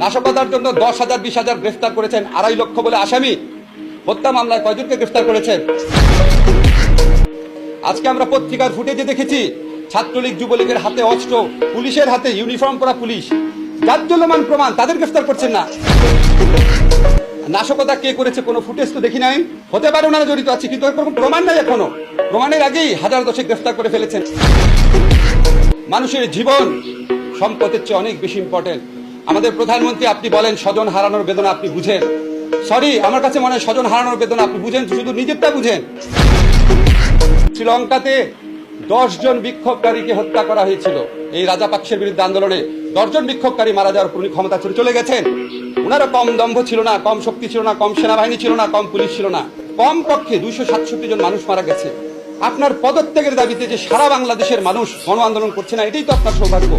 নাশকতার জন্য 10,000 20,000 গ্রেফতার করেছেন, 2.5 লক্ষ বলে আসামি। হত্যা মামলায় কয়জনকে গ্রেফতার করেছেন? আজকে আমরা পত্রিকার ফুটেজে দেখেছি ছাত্রলীগ যুবলীগের হাতে অস্ত্র, পুলিশের হাতে ইউনিফর্ম পরা পুলিশ, জাজ্জল্যমান প্রমাণ, তাদের গ্রেফতার করছেন না। নাশকতা কে করেছে কোনো ফুটেজ তো দেখি নাই। হতে পারে ওনারা জড়িত আছে, কিন্তু কোনো প্রমাণ নাই এখনো। প্রমাণের আগেই 1000 গ্রেফতার করে ফেলেছেন। মানুষের জীবন সম্পদের চেয়ে অনেক বেশি ইম্পর্টেন্ট। আমাদের প্রধানমন্ত্রী, আপনি বলেন স্বজন হারানোর বেদনা আপনি বুঝেন। সরি, আমার কাছে মনে হয় স্বজন হারানোর বেদনা আপনি বুঝেন, শুধু নিজেরটা বুঝেন। শ্রীলঙ্কাতে 10 জন বিক্ষোভকারীকে হত্যা করা হয়েছিল এই রাজাপাকসের বিরুদ্ধে আন্দোলনে। 10 জন বিক্ষোভকারী মারা যাওয়ার পর উনি ক্ষমতা ছেড়ে চলে গেছেন। ওনারা কম দম্ভ ছিল না, কম শক্তি ছিল না, কম সেনাবাহিনী ছিল না, কম পুলিশ ছিল না। কম পক্ষে 267 জন মানুষ মারা গেছে। আপনার পদত্যাগের দাবিতে যে সারা বাংলাদেশের মানুষ গণ আন্দোলন করছে না, এটাই তো আপনার সৌভাগ্য।